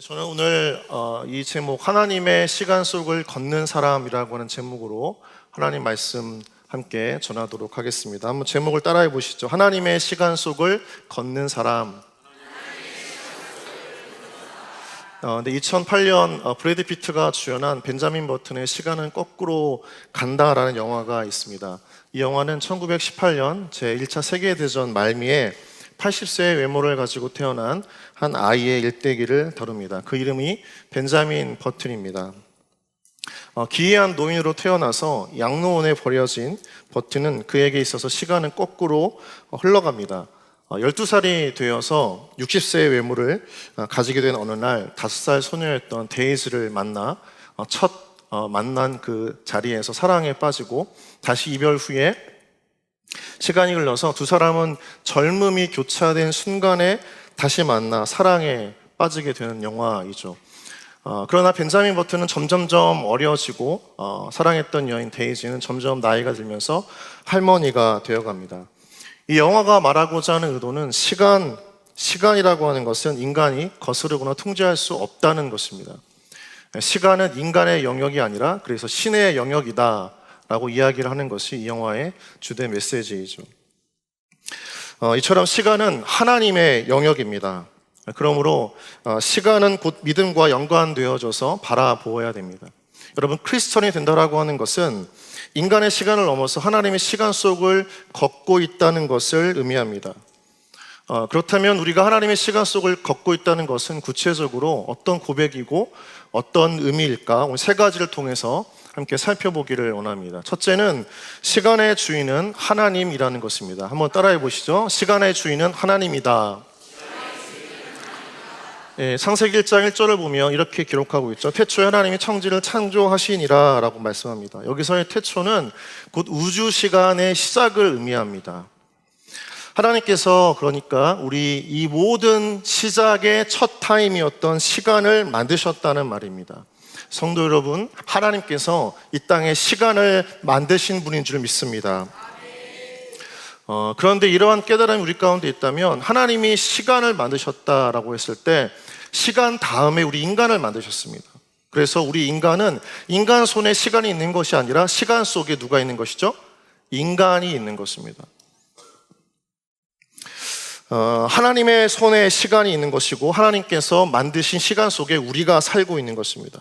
저는 오늘 이 제목 하나님의 시간 속을 걷는 사람이라고 하는 제목으로 하나님 말씀 함께 전하도록 하겠습니다. 한번 제목을 따라해 보시죠. 하나님의 시간 속을 걷는 사람. 근데 2008년 브래드 피트가 주연한 벤자민 버튼의 시간은 거꾸로 간다라는 영화가 있습니다. 이 영화는 1918년 제1차 세계대전 말미에 80세의 외모를 가지고 태어난 한 아이의 일대기를 다룹니다. 그 이름이 벤자민 버튼입니다. 기이한 노인으로 태어나서 양로원에 버려진 버튼은 그에게 있어서 시간은 거꾸로 흘러갑니다. 12살이 되어서 60세의 외모를 가지게 된 어느 날 5살 소녀였던 데이즈를 만나 첫 만난 그 자리에서 사랑에 빠지고 다시 이별 후에 시간이 흘러서 두 사람은 젊음이 교차된 순간에 다시 만나 사랑에 빠지게 되는 영화이죠. 그러나 벤자민 버튼은 점점점 어려지고 사랑했던 여인 데이지는 점점 나이가 들면서 할머니가 되어갑니다. 이 영화가 말하고자 하는 의도는 시간이라고 하는 것은 인간이 거스르거나 통제할 수 없다는 것입니다. 시간은 인간의 영역이 아니라 그래서 신의 영역이다 라고 이야기를 하는 것이 이 영화의 주된 메시지이죠. 이처럼 시간은 하나님의 영역입니다. 그러므로 시간은 곧 믿음과 연관되어져서 바라보아야 됩니다. 여러분, 크리스천이 된다라고 하는 것은 인간의 시간을 넘어서 하나님의 시간 속을 걷고 있다는 것을 의미합니다. 그렇다면 우리가 하나님의 시간 속을 걷고 있다는 것은 구체적으로 어떤 고백이고 어떤 의미일까? 오늘 세 가지를 통해서 함께 살펴보기를 원합니다. 첫째는 시간의 주인은 하나님이라는 것입니다. 한번 따라해 보시죠. 시간의 주인은 하나님이다. 창세기 1장 1절을 보면 이렇게 기록하고 있죠. 태초에 하나님이 천지를 창조하시니라 라고 말씀합니다. 여기서의 태초는 곧 우주 시간의 시작을 의미합니다. 하나님께서 그러니까 우리 이 모든 시작의 첫 타임이었던 시간을 만드셨다는 말입니다. 성도 여러분, 하나님께서 이 땅에 시간을 만드신 분인 줄 믿습니다. 그런데 이러한 깨달음이 우리 가운데 있다면 하나님이 시간을 만드셨다라고 했을 때 시간 다음에 우리 인간을 만드셨습니다. 그래서 우리 인간은 인간 손에 시간이 있는 것이 아니라 시간 속에 누가 있는 것이죠? 인간이 있는 것입니다. 하나님의 손에 시간이 있는 것이고 하나님께서 만드신 시간 속에 우리가 살고 있는 것입니다.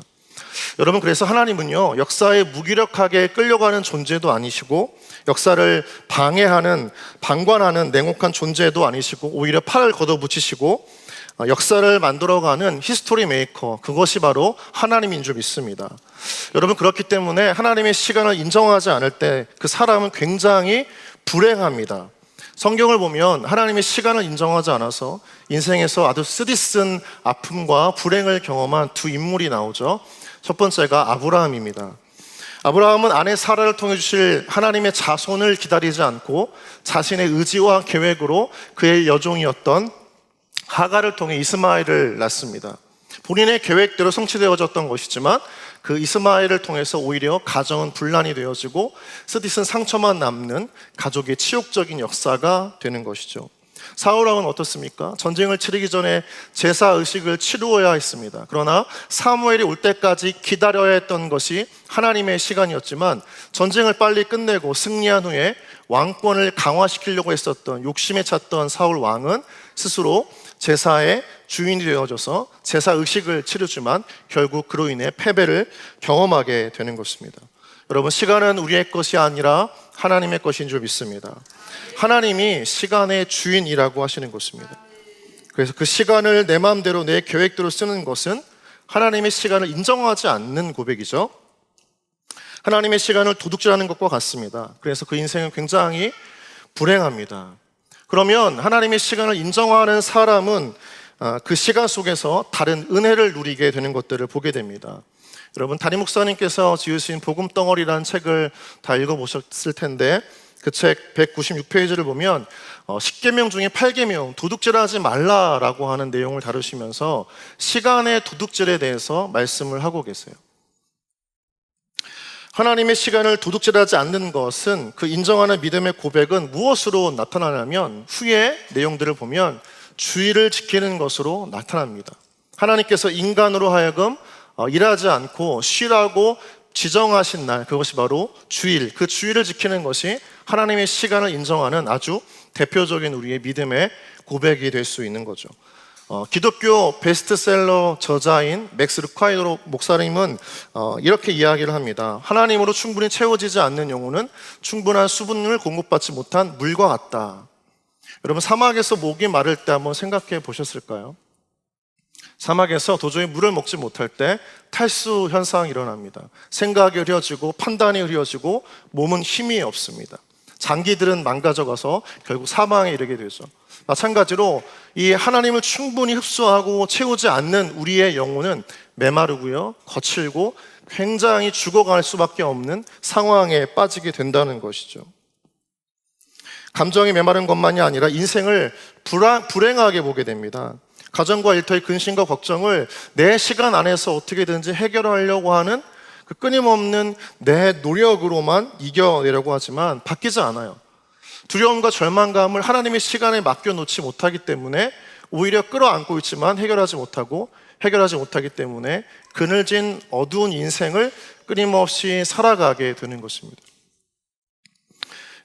여러분, 그래서 하나님은요, 역사에 무기력하게 끌려가는 존재도 아니시고 역사를 방관하는 냉혹한 존재도 아니시고 오히려 팔을 걷어붙이시고 역사를 만들어가는 히스토리 메이커, 그것이 바로 하나님인 줄 믿습니다. 여러분, 그렇기 때문에 하나님의 시간을 인정하지 않을 때 그 사람은 굉장히 불행합니다. 성경을 보면 하나님의 시간을 인정하지 않아서 인생에서 아주 쓰디쓴 아픔과 불행을 경험한 두 인물이 나오죠. 첫 번째가 아브라함입니다. 아브라함은 아내 사라를 통해 주실 하나님의 자손을 기다리지 않고 자신의 의지와 계획으로 그의 여종이었던 하갈을 통해 이스마엘을 낳습니다. 본인의 계획대로 성취되어졌던 것이지만 그 이스마엘을 통해서 오히려 가정은 분란이 되어지고 쓰디쓴 상처만 남는 가족의 치욕적인 역사가 되는 것이죠. 사울왕은 어떻습니까? 전쟁을 치르기 전에 제사의식을 치루어야 했습니다. 그러나 사무엘이 올 때까지 기다려야 했던 것이 하나님의 시간이었지만 전쟁을 빨리 끝내고 승리한 후에 왕권을 강화시키려고 했었던 욕심에 찼던 사울왕은 스스로 제사의 주인이 되어져서 제사의식을 치르지만 결국 그로 인해 패배를 경험하게 되는 것입니다. 여러분, 시간은 우리의 것이 아니라 하나님의 것인 줄 믿습니다. 하나님이 시간의 주인이라고 하시는 것입니다. 그래서 그 시간을 내 마음대로 내 계획대로 쓰는 것은 하나님의 시간을 인정하지 않는 고백이죠. 하나님의 시간을 도둑질하는 것과 같습니다. 그래서 그 인생은 굉장히 불행합니다. 그러면 하나님의 시간을 인정하는 사람은 그 시간 속에서 다른 은혜를 누리게 되는 것들을 보게 됩니다. 여러분, 담임 목사님께서 지으신 복음덩어리라는 책을 다 읽어보셨을 텐데 그 책 196페이지를 보면 10계명 중에 8계명 도둑질하지 말라라고 하는 내용을 다루시면서 시간의 도둑질에 대해서 말씀을 하고 계세요. 하나님의 시간을 도둑질하지 않는 것은 그 인정하는 믿음의 고백은 무엇으로 나타나냐면 후에 내용들을 보면 주의를 지키는 것으로 나타납니다. 하나님께서 인간으로 하여금 일하지 않고 쉬라고 지정하신 날, 그것이 바로 주일, 그 주일을 지키는 것이 하나님의 시간을 인정하는 아주 대표적인 우리의 믿음의 고백이 될 수 있는 거죠. 기독교 베스트셀러 저자인 맥스 루카이로 목사님은 이렇게 이야기를 합니다. 하나님으로 충분히 채워지지 않는 영혼은 충분한 수분을 공급받지 못한 물과 같다. 여러분, 사막에서 목이 마를 때 한번 생각해 보셨을까요? 사막에서 도저히 물을 먹지 못할 때 탈수 현상이 일어납니다. 생각이 흐려지고 판단이 흐려지고 몸은 힘이 없습니다. 장기들은 망가져가서 결국 사망에 이르게 되죠. 마찬가지로 이 하나님을 충분히 흡수하고 채우지 않는 우리의 영혼은 메마르고요, 거칠고 굉장히 죽어갈 수밖에 없는 상황에 빠지게 된다는 것이죠. 감정이 메마른 것만이 아니라 인생을 불행하게 보게 됩니다. 가정과 일터의 근심과 걱정을 내 시간 안에서 어떻게든지 해결하려고 하는 그 끊임없는 내 노력으로만 이겨내려고 하지만 바뀌지 않아요. 두려움과 절망감을 하나님의 시간에 맡겨놓지 못하기 때문에 오히려 끌어안고 있지만 해결하지 못하기 때문에 그늘진 어두운 인생을 끊임없이 살아가게 되는 것입니다.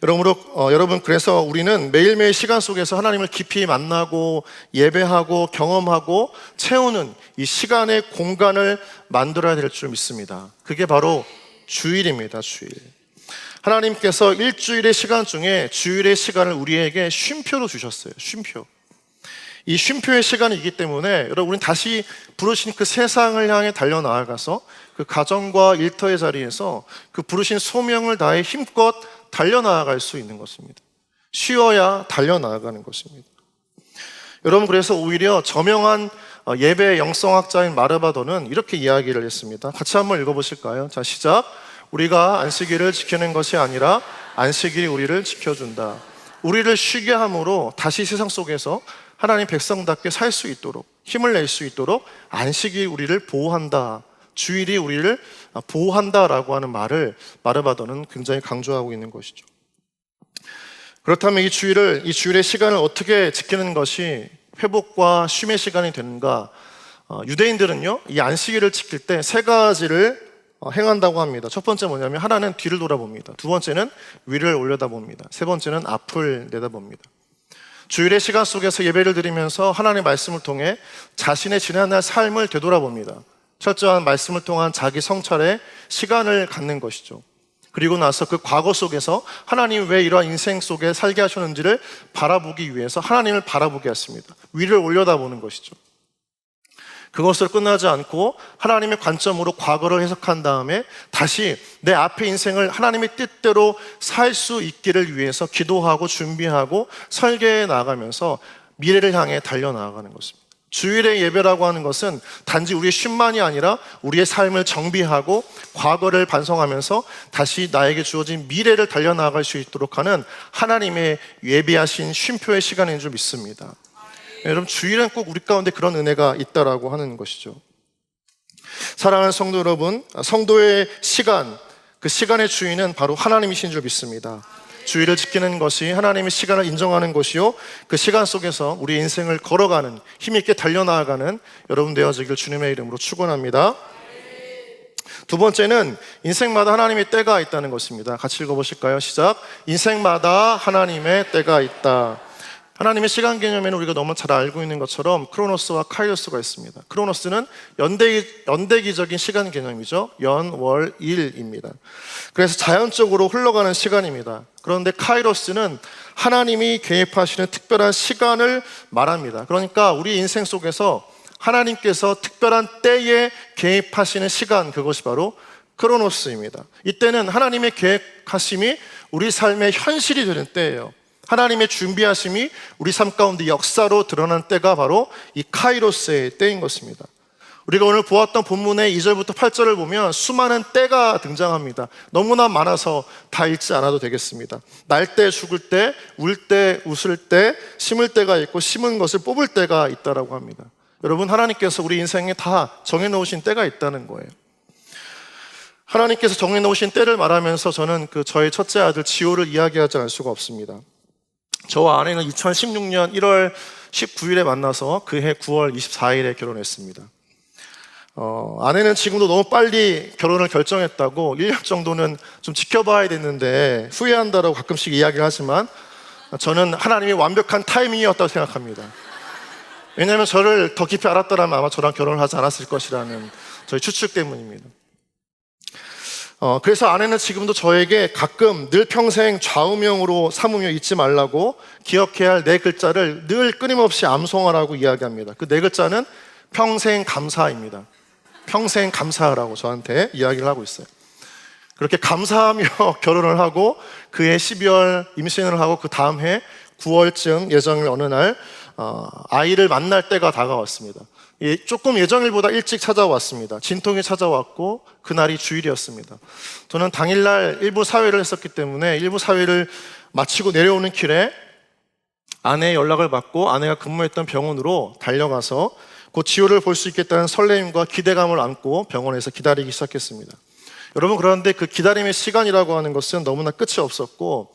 여러분, 그래서 우리는 매일매일 시간 속에서 하나님을 깊이 만나고 예배하고 경험하고 채우는 이 시간의 공간을 만들어야 될 줄 믿습니다. 그게 바로 주일입니다. 주일. 하나님께서 일주일의 시간 중에 주일의 시간을 우리에게 쉼표로 주셨어요. 쉼표. 이 쉼표의 시간이기 때문에 여러분, 우리는 다시 부르신 그 세상을 향해 달려나아가서 그 가정과 일터의 자리에서 그 부르신 소명을 다해 힘껏 달려나아갈 수 있는 것입니다. 쉬어야 달려나아가는 것입니다. 여러분, 그래서 오히려 저명한 예배 영성학자인 마르바더는 이렇게 이야기를 했습니다. 같이 한번 읽어보실까요? 자, 시작. 우리가 안식일을 지키는 것이 아니라 안식일이 우리를 지켜준다. 우리를 쉬게 함으로 다시 세상 속에서 하나님 백성답게 살 수 있도록, 힘을 낼 수 있도록 안식이 우리를 보호한다. 주일이 우리를 보호한다라고 하는 말을 마르바더는 굉장히 강조하고 있는 것이죠. 그렇다면 이 주일의 시간을 어떻게 지키는 것이 회복과 쉼의 시간이 되는가? 유대인들은요, 이 안식일을 지킬 때 세 가지를 행한다고 합니다. 첫 번째 뭐냐면 하나는 뒤를 돌아봅니다. 두 번째는 위를 올려다봅니다. 세 번째는 앞을 내다봅니다. 주일의 시간 속에서 예배를 드리면서 하나님의 말씀을 통해 자신의 지난날 삶을 되돌아봅니다. 철저한 말씀을 통한 자기 성찰에 시간을 갖는 것이죠. 그리고 나서 그 과거 속에서 하나님이 왜 이러한 인생 속에 살게 하셨는지를 바라보기 위해서 하나님을 바라보게 했습니다. 위를 올려다보는 것이죠. 그것으로 끝나지 않고 하나님의 관점으로 과거를 해석한 다음에 다시 내 앞의 인생을 하나님의 뜻대로 살 수 있기를 위해서 기도하고 준비하고 설계해 나가면서 미래를 향해 달려나가는 것입니다. 주일의 예배라고 하는 것은 단지 우리의 쉼만이 아니라 우리의 삶을 정비하고 과거를 반성하면서 다시 나에게 주어진 미래를 달려나갈 수 있도록 하는 하나님의 예비하신 쉼표의 시간인 줄 믿습니다. 여러분, 주일은 꼭 우리 가운데 그런 은혜가 있다라고 하는 것이죠. 사랑하는 성도 여러분, 성도의 시간, 그 시간의 주인은 바로 하나님이신 줄 믿습니다. 주일을 지키는 것이 하나님의 시간을 인정하는 것이요, 그 시간 속에서 우리 인생을 걸어가는, 힘있게 달려나가는 여러분 되어지길 주님의 이름으로 축원합니다. 두 번째는 인생마다 하나님의 때가 있다는 것입니다. 같이 읽어보실까요? 시작. 인생마다 하나님의 때가 있다. 하나님의 시간 개념에는 우리가 너무 잘 알고 있는 것처럼 크로노스와 카이로스가 있습니다. 크로노스는 연대기적인 시간 개념이죠. 연, 월, 일입니다. 그래서 자연적으로 흘러가는 시간입니다. 그런데 카이로스는 하나님이 개입하시는 특별한 시간을 말합니다. 그러니까 우리 인생 속에서 하나님께서 특별한 때에 개입하시는 시간, 그것이 바로 크로노스입니다. 이때는 하나님의 계획하심이 우리 삶의 현실이 되는 때예요. 하나님의 준비하심이 우리 삶 가운데 역사로 드러난 때가 바로 이 카이로스의 때인 것입니다. 우리가 오늘 보았던 본문의 2절부터 8절을 보면 수많은 때가 등장합니다. 너무나 많아서 다 읽지 않아도 되겠습니다. 날 때, 죽을 때, 울 때, 웃을 때, 심을 때가 있고 심은 것을 뽑을 때가 있다라고 합니다. 여러분, 하나님께서 우리 인생에 다 정해놓으신 때가 있다는 거예요. 하나님께서 정해놓으신 때를 말하면서 저는 저의 첫째 아들 지호를 이야기하지 않을 수가 없습니다. 저와 아내는 2016년 1월 19일에 만나서 그해 9월 24일에 결혼했습니다. 아내는 지금도 너무 빨리 결혼을 결정했다고 1년 정도는 좀 지켜봐야 됐는데 후회한다라고 가끔씩 이야기를 하지만 저는 하나님이 완벽한 타이밍이었다고 생각합니다. 왜냐하면 저를 더 깊이 알았더라면 아마 저랑 결혼을 하지 않았을 것이라는 저희 추측 때문입니다. 그래서 아내는 지금도 저에게 가끔 늘 평생 좌우명으로 삼으며 잊지 말라고 기억해야 할 네 글자를 늘 끊임없이 암송하라고 이야기합니다. 그 네 글자는 평생 감사입니다. 평생 감사하라고 저한테 이야기를 하고 있어요. 그렇게 감사하며 결혼을 하고 그해 12월 임신을 하고 그 다음 해 9월쯤 예정일 어느 날 아이를 만날 때가 다가왔습니다. 조금 예정일보다 일찍 찾아왔습니다. 진통이 찾아왔고 그날이 주일이었습니다. 저는 당일날 일부 사회를 했었기 때문에 일부 사회를 마치고 내려오는 길에 아내의 연락을 받고 아내가 근무했던 병원으로 달려가서 곧 지호를 볼 수 있겠다는 설레임과 기대감을 안고 병원에서 기다리기 시작했습니다. 여러분, 그런데 그 기다림의 시간이라고 하는 것은 너무나 끝이 없었고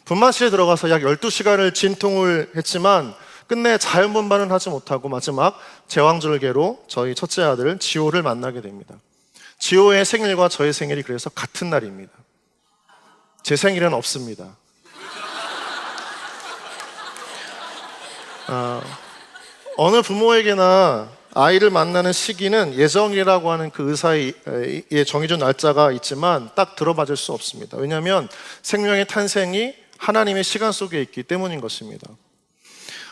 분만실에 들어가서 약 12시간을 진통을 했지만 끝내 자연분만은 하지 못하고 마지막 제왕절개로 저희 첫째 아들 지호를 만나게 됩니다. 지호의 생일과 저의 생일이 그래서 같은 날입니다. 제 생일은 없습니다. 어느 부모에게나 아이를 만나는 시기는 예정이라고 하는 그 의사의 정해준 날짜가 있지만 딱 들어맞을 수 없습니다. 왜냐하면 생명의 탄생이 하나님의 시간 속에 있기 때문인 것입니다.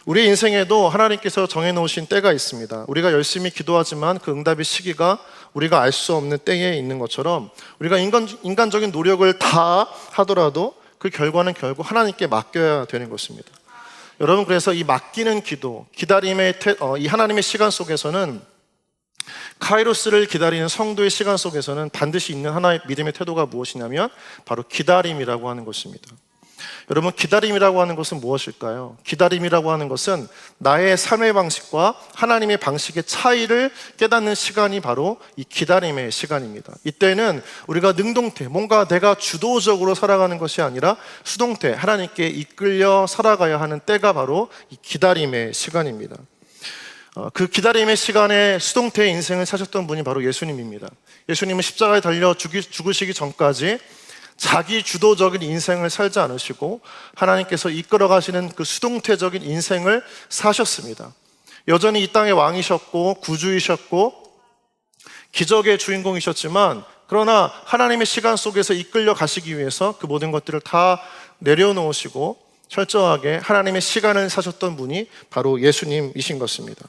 우리 인생에도 하나님께서 정해놓으신 때가 있습니다. 우리가 열심히 기도하지만 그 응답의 시기가 우리가 알 수 없는 때에 있는 것처럼 우리가 인간적인 노력을 다 하더라도 그 결과는 결국 하나님께 맡겨야 되는 것입니다. 여러분, 그래서 이 맡기는 기도, 기다림의 이 하나님의 시간 속에서는 카이로스를 기다리는 성도의 시간 속에서는 반드시 있는 하나의 믿음의 태도가 무엇이냐면 바로 기다림이라고 하는 것입니다. 여러분, 기다림이라고 하는 것은 무엇일까요? 기다림이라고 하는 것은 나의 삶의 방식과 하나님의 방식의 차이를 깨닫는 시간이 바로 이 기다림의 시간입니다. 이때는 우리가 능동태, 뭔가 내가 주도적으로 살아가는 것이 아니라 수동태, 하나님께 이끌려 살아가야 하는 때가 바로 이 기다림의 시간입니다. 그 기다림의 시간에 수동태의 인생을 사셨던 분이 바로 예수님입니다. 예수님은 십자가에 달려 죽으시기 전까지 자기 주도적인 인생을 살지 않으시고 하나님께서 이끌어 가시는 그 수동태적인 인생을 사셨습니다. 여전히 이 땅의 왕이셨고 구주이셨고 기적의 주인공이셨지만 그러나 하나님의 시간 속에서 이끌려 가시기 위해서 그 모든 것들을 다 내려놓으시고 철저하게 하나님의 시간을 사셨던 분이 바로 예수님이신 것입니다.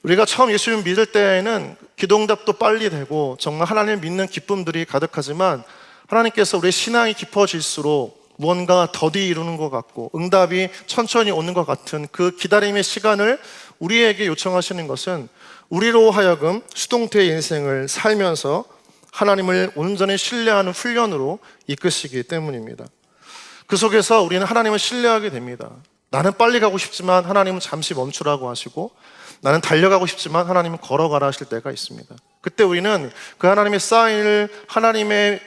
우리가 처음 예수님 믿을 때에는 기도응답도 빨리 되고 정말 하나님을 믿는 기쁨들이 가득하지만 하나님께서 우리의 신앙이 깊어질수록 무언가 더디 이루는 것 같고 응답이 천천히 오는 것 같은 그 기다림의 시간을 우리에게 요청하시는 것은 우리로 하여금 수동태의 인생을 살면서 하나님을 온전히 신뢰하는 훈련으로 이끄시기 때문입니다. 그 속에서 우리는 하나님을 신뢰하게 됩니다. 나는 빨리 가고 싶지만 하나님은 잠시 멈추라고 하시고 나는 달려가고 싶지만 하나님은 걸어가라 하실 때가 있습니다. 그때 우리는 그 하나님의 사인을 하나님의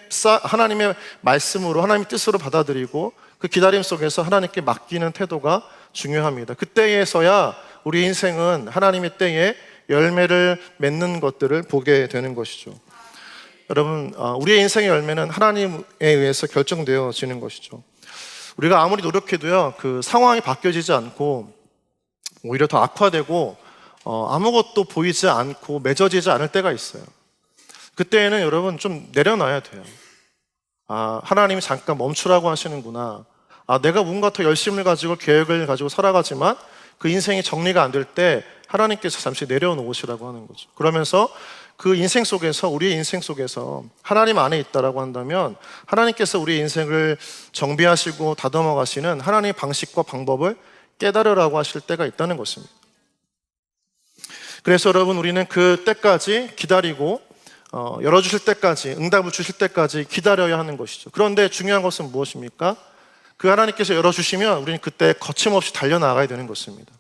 말씀으로 하나님의 뜻으로 받아들이고 그 기다림 속에서 하나님께 맡기는 태도가 중요합니다. 그때에서야 우리 인생은 하나님의 때에 열매를 맺는 것들을 보게 되는 것이죠. 여러분, 우리의 인생의 열매는 하나님에 의해서 결정되어지는 것이죠. 우리가 아무리 노력해도요, 그 상황이 바뀌어지지 않고 오히려 더 악화되고 아무것도 보이지 않고 맺어지지 않을 때가 있어요. 그때에는 여러분 좀 내려놔야 돼요. 하나님이 잠깐 멈추라고 하시는구나. 내가 뭔가 더 열심을 가지고 계획을 가지고 살아가지만 그 인생이 정리가 안 될 때 하나님께서 잠시 내려놓으시라고 하는 거죠. 그러면서 그 인생 속에서, 우리의 인생 속에서 하나님 안에 있다라고 한다면 하나님께서 우리의 인생을 정비하시고 다듬어 가시는 하나님의 방식과 방법을 깨달으라고 하실 때가 있다는 것입니다. 그래서 여러분, 우리는 그 때까지 기다리고 열어주실 때까지, 응답을 주실 때까지 기다려야 하는 것이죠. 그런데 중요한 것은 무엇입니까? 그 하나님께서 열어주시면 우리는 그때 거침없이 달려나가야 되는 것입니다.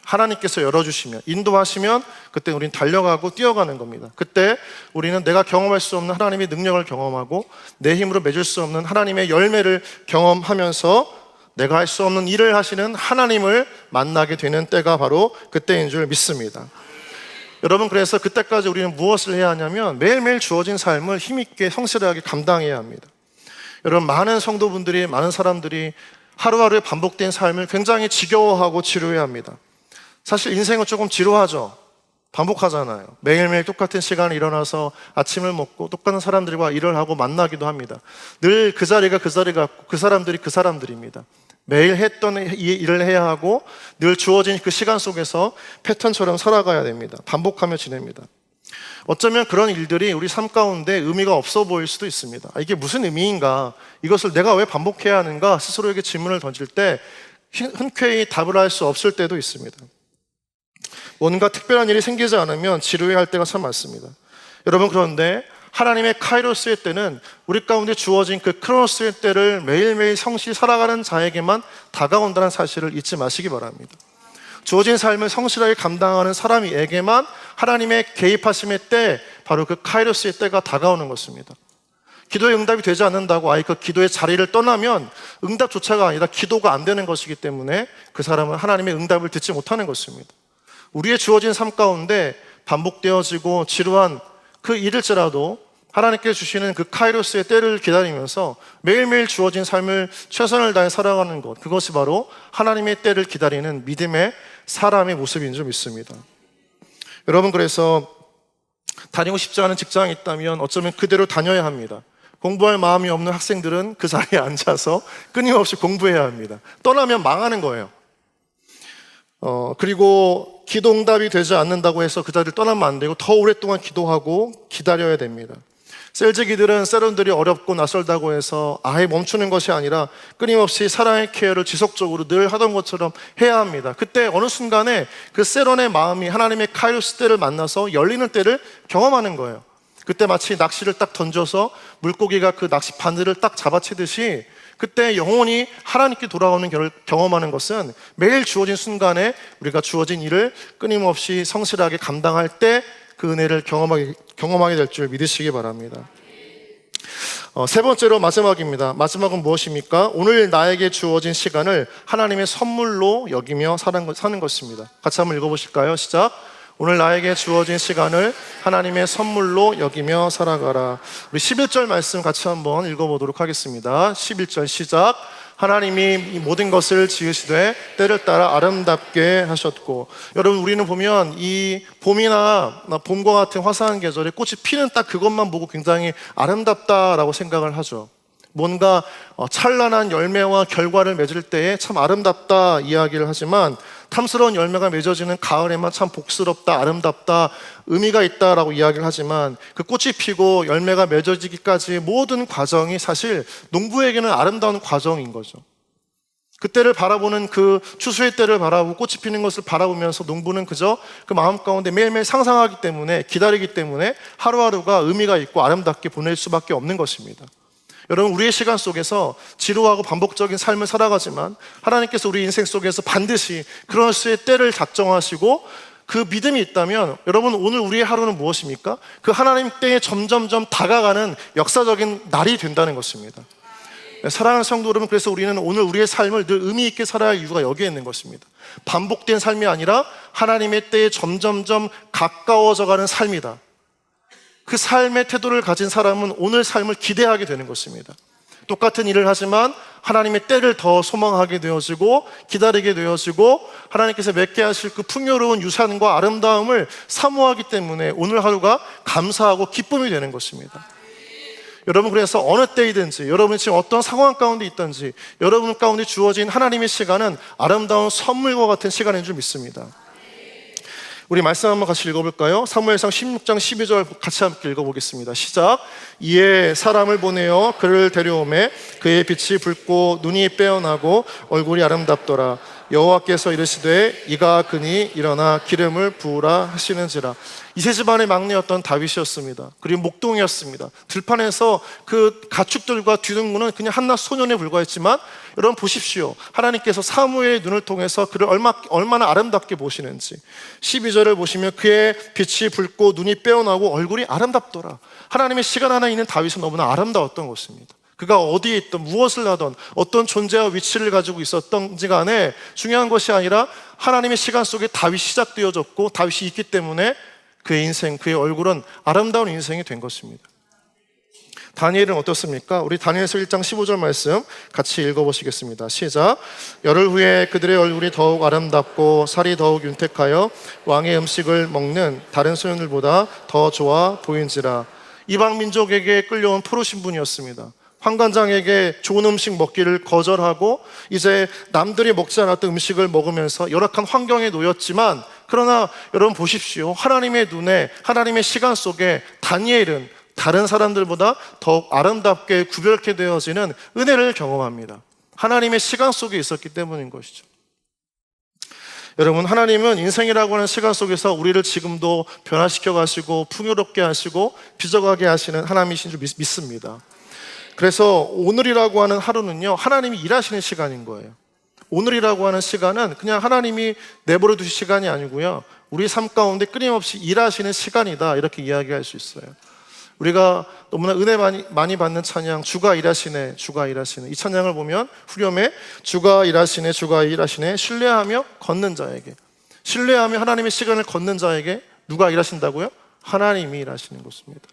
하나님께서 열어주시면, 인도하시면 그때 우리는 달려가고 뛰어가는 겁니다. 그때 우리는 내가 경험할 수 없는 하나님의 능력을 경험하고 내 힘으로 맺을 수 없는 하나님의 열매를 경험하면서 내가 할 수 없는 일을 하시는 하나님을 만나게 되는 때가 바로 그때인 줄 믿습니다. 여러분, 그래서 그때까지 우리는 무엇을 해야 하냐면 매일매일 주어진 삶을 힘있게 성실하게 감당해야 합니다. 여러분, 많은 성도분들이, 많은 사람들이 하루하루에 반복된 삶을 굉장히 지겨워하고 지루해합니다. 사실 인생은 조금 지루하죠. 반복하잖아요. 매일매일 똑같은 시간에 일어나서 아침을 먹고 똑같은 사람들과 일을 하고 만나기도 합니다. 늘 그 자리가 그 자리 같고 그 사람들이 그 사람들입니다. 매일 했던 일을 해야 하고 늘 주어진 그 시간 속에서 패턴처럼 살아가야 됩니다. 반복하며 지냅니다. 어쩌면 그런 일들이 우리 삶 가운데 의미가 없어 보일 수도 있습니다. 이게 무슨 의미인가? 이것을 내가 왜 반복해야 하는가? 스스로에게 질문을 던질 때 흔쾌히 답을 할 수 없을 때도 있습니다. 뭔가 특별한 일이 생기지 않으면 지루해할 때가 참 많습니다. 여러분, 그런데 하나님의 카이로스의 때는 우리 가운데 주어진 그 크로노스의 때를 매일매일 성실히 살아가는 자에게만 다가온다는 사실을 잊지 마시기 바랍니다. 주어진 삶을 성실하게 감당하는 사람에게만 하나님의 개입하심의 때, 바로 그 카이로스의 때가 다가오는 것입니다. 기도의 응답이 되지 않는다고 아예 그 기도의 자리를 떠나면 응답조차가 아니라 기도가 안 되는 것이기 때문에 그 사람은 하나님의 응답을 듣지 못하는 것입니다. 우리의 주어진 삶 가운데 반복되어지고 지루한 그 일일지라도 하나님께 주시는 그 카이로스의 때를 기다리면서 매일매일 주어진 삶을 최선을 다해 살아가는 것, 그것이 바로 하나님의 때를 기다리는 믿음의 사람의 모습인 줄 믿습니다. 여러분, 그래서 다니고 싶지 않은 직장이 있다면 어쩌면 그대로 다녀야 합니다. 공부할 마음이 없는 학생들은 그 자리에 앉아서 끊임없이 공부해야 합니다. 떠나면 망하는 거예요. 그리고 기도 응답이 되지 않는다고 해서 그 자리를 떠나면 안 되고 더 오랫동안 기도하고 기다려야 됩니다. 셀지기들은 세론들이 어렵고 낯설다고 해서 아예 멈추는 것이 아니라 끊임없이 사랑의 케어를 지속적으로 늘 하던 것처럼 해야 합니다. 그때 어느 순간에 그 세론의 마음이 하나님의 카이로스 때를 만나서 열리는 때를 경험하는 거예요. 그때 마치 낚시를 딱 던져서 물고기가 그 낚시 바늘을 딱 잡아채듯이 그때 영혼이 하나님께 돌아오는 경험하는 것은 매일 주어진 순간에 우리가 주어진 일을 끊임없이 성실하게 감당할 때 그 은혜를 경험하게 될 줄 믿으시기 바랍니다. 세 번째로 마지막입니다. 마지막은 무엇입니까? 오늘 나에게 주어진 시간을 하나님의 선물로 여기며 사는 것입니다. 같이 한번 읽어보실까요? 시작. 오늘 나에게 주어진 시간을 하나님의 선물로 여기며 살아가라. 우리 11절 말씀 같이 한번 읽어보도록 하겠습니다. 11절 시작. 하나님이 이 모든 것을 지으시되 때를 따라 아름답게 하셨고. 여러분, 우리는 보면 이 봄이나 봄과 같은 화사한 계절에 꽃이 피는 딱 그것만 보고 굉장히 아름답다라고 생각을 하죠. 뭔가 찬란한 열매와 결과를 맺을 때에 참 아름답다 이야기를 하지만 탐스러운 열매가 맺어지는 가을에만 참 복스럽다, 아름답다, 의미가 있다라고 이야기를 하지만 그 꽃이 피고 열매가 맺어지기까지의 모든 과정이 사실 농부에게는 아름다운 과정인 거죠. 그때를 바라보는 그 추수의 때를 바라보고 꽃이 피는 것을 바라보면서 농부는 그저 그 마음 가운데 매일매일 상상하기 때문에, 기다리기 때문에 하루하루가 의미가 있고 아름답게 보낼 수밖에 없는 것입니다. 여러분, 우리의 시간 속에서 지루하고 반복적인 삶을 살아가지만 하나님께서 우리 인생 속에서 반드시 그런 수의 때를 작정하시고 그 믿음이 있다면 여러분, 오늘 우리의 하루는 무엇입니까? 그 하나님 때에 점점점 다가가는 역사적인 날이 된다는 것입니다. 사랑하는 성도 여러분, 그래서 우리는 오늘 우리의 삶을 늘 의미 있게 살아야 할 이유가 여기에 있는 것입니다. 반복된 삶이 아니라 하나님의 때에 점점점 가까워져가는 삶이다. 그 삶의 태도를 가진 사람은 오늘 삶을 기대하게 되는 것입니다. 똑같은 일을 하지만 하나님의 때를 더 소망하게 되어지고 기다리게 되어지고 하나님께서 맺게 하실 그 풍요로운 유산과 아름다움을 사모하기 때문에 오늘 하루가 감사하고 기쁨이 되는 것입니다. 여러분, 그래서 어느 때이든지 여러분이 지금 어떤 상황 가운데 있든지 여러분 가운데 주어진 하나님의 시간은 아름다운 선물과 같은 시간인 줄 믿습니다. 우리 말씀 한번 같이 읽어볼까요? 사무엘상 16장 12절 같이 함께 읽어보겠습니다. 시작. 이에 사람을 보내어 그를 데려오매 그의 빛이 붉고 눈이 빼어나고 얼굴이 아름답더라. 여호와께서 이르시되 이가 그니 일어나 기름을 부으라 하시는지라. 이세 집안의 막내였던 다윗이었습니다. 그리고 목동이었습니다. 들판에서 그 가축들과 뒤둥무는 그냥 한낱 소년에 불과했지만 여러분 보십시오. 하나님께서 사무엘의 눈을 통해서 그를 얼마나 아름답게 보시는지. 12절을 보시면 그의 빛이 붉고 눈이 빼어나고 얼굴이 아름답더라. 하나님의 시간 하나 있는 다윗은 너무나 아름다웠던 것입니다. 그가 어디에 있든 무엇을 하든 어떤 존재와 위치를 가지고 있었던지 간에 중요한 것이 아니라 하나님의 시간 속에 다윗이 시작되어졌고 다윗이 있기 때문에 그의 인생, 그의 얼굴은 아름다운 인생이 된 것입니다. 다니엘은 어떻습니까? 우리 다니엘서 1장 15절 말씀 같이 읽어보시겠습니다. 시작. 열흘 후에 그들의 얼굴이 더욱 아름답고 살이 더욱 윤택하여 왕의 음식을 먹는 다른 소년들보다 더 좋아 보인지라. 이방 민족에게 끌려온 포로 신분이었습니다. 환관장에게 좋은 음식 먹기를 거절하고 이제 남들이 먹지 않았던 음식을 먹으면서 열악한 환경에 놓였지만, 그러나 여러분 보십시오. 하나님의 눈에, 하나님의 시간 속에 다니엘은 다른 사람들보다 더욱 아름답게 구별케 되어지는 은혜를 경험합니다. 하나님의 시간 속에 있었기 때문인 것이죠. 여러분, 하나님은 인생이라고 하는 시간 속에서 우리를 지금도 변화시켜 가시고 풍요롭게 하시고 빚어가게 하시는 하나님이신 줄 믿습니다. 그래서 오늘이라고 하는 하루는요, 하나님이 일하시는 시간인 거예요. 오늘이라고 하는 시간은 그냥 하나님이 내버려 두실 시간이 아니고요, 우리 삶 가운데 끊임없이 일하시는 시간이다, 이렇게 이야기할 수 있어요. 우리가 너무나 은혜 많이 받는 찬양, 주가 일하시네, 주가 일하시네. 이 찬양을 보면 후렴에 주가 일하시네, 주가 일하시네, 신뢰하며 걷는 자에게, 신뢰하며 하나님의 시간을 걷는 자에게 누가 일하신다고요? 하나님이 일하시는 것입니다.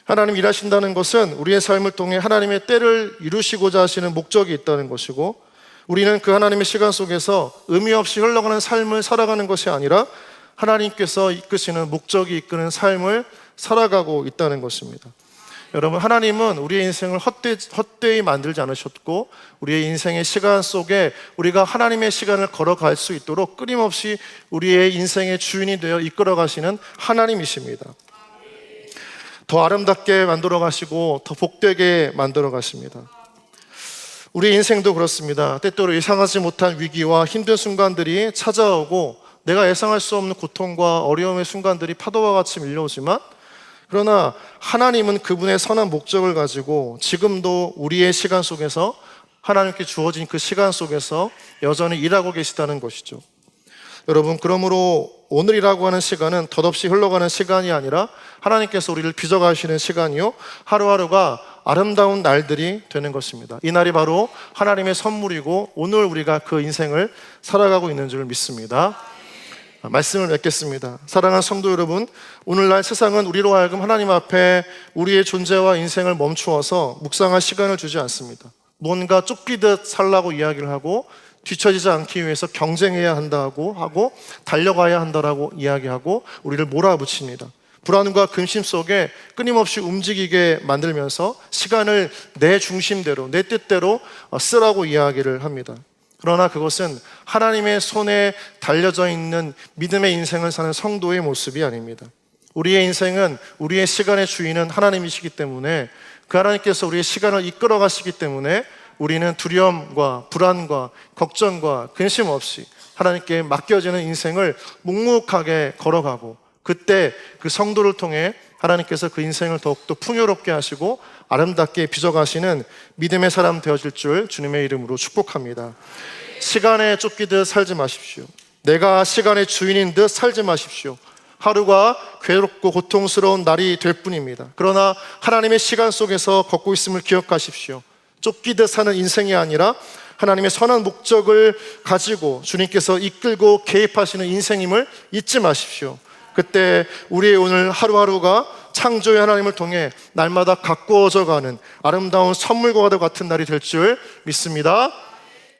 하나님 일하신다는 것은 우리의 삶을 통해 하나님의 때를 이루시고자 하시는 목적이 있다는 것이고, 우리는 그 하나님의 시간 속에서 의미 없이 흘러가는 삶을 살아가는 것이 아니라 하나님께서 이끄시는 목적이 이끄는 삶을 살아가고 있다는 것입니다. 여러분, 하나님은 우리의 인생을 헛되이 만들지 않으셨고, 우리의 인생의 시간 속에 우리가 하나님의 시간을 걸어갈 수 있도록 끊임없이 우리의 인생의 주인이 되어 이끌어 가시는 하나님이십니다. 더 아름답게 만들어 가시고 더 복되게 만들어 가십니다. 우리 인생도 그렇습니다. 때때로 예상하지 못한 위기와 힘든 순간들이 찾아오고, 내가 예상할 수 없는 고통과 어려움의 순간들이 파도와 같이 밀려오지만, 그러나 하나님은 그분의 선한 목적을 가지고 지금도 우리의 시간 속에서, 하나님께 주어진 그 시간 속에서 여전히 일하고 계시다는 것이죠. 여러분, 그러므로 오늘이라고 하는 시간은 덧없이 흘러가는 시간이 아니라 하나님께서 우리를 빚어가시는 시간이요, 하루하루가 아름다운 날들이 되는 것입니다. 이 날이 바로 하나님의 선물이고, 오늘 우리가 그 인생을 살아가고 있는 줄 믿습니다. 말씀을 맺겠습니다. 사랑하는 성도 여러분, 오늘날 세상은 우리로 하여금 하나님 앞에 우리의 존재와 인생을 멈추어서 묵상할 시간을 주지 않습니다. 뭔가 쫓기듯 살라고 이야기를 하고, 뒤처지지 않기 위해서 경쟁해야 한다고 하고, 달려가야 한다라고 이야기하고 우리를 몰아붙입니다. 불안과 근심 속에 끊임없이 움직이게 만들면서 시간을 내 중심대로, 내 뜻대로 쓰라고 이야기를 합니다. 그러나 그것은 하나님의 손에 달려져 있는 믿음의 인생을 사는 성도의 모습이 아닙니다. 우리의 인생은, 우리의 시간의 주인은 하나님이시기 때문에, 그 하나님께서 우리의 시간을 이끌어 가시기 때문에 우리는 두려움과 불안과 걱정과 근심 없이 하나님께 맡겨지는 인생을 묵묵하게 걸어가고, 그때 그 성도를 통해 하나님께서 그 인생을 더욱더 풍요롭게 하시고 아름답게 빚어가시는 믿음의 사람 되어질 줄 주님의 이름으로 축복합니다. 시간에 쫓기듯 살지 마십시오. 내가 시간의 주인인 듯 살지 마십시오. 하루가 괴롭고 고통스러운 날이 될 뿐입니다. 그러나 하나님의 시간 속에서 걷고 있음을 기억하십시오. 쫓기듯 사는 인생이 아니라 하나님의 선한 목적을 가지고 주님께서 이끌고 개입하시는 인생임을 잊지 마십시오. 그때 우리의 오늘 하루하루가 창조의 하나님을 통해 날마다 가꾸어져 가는 아름다운 선물과 같은 날이 될 줄 믿습니다.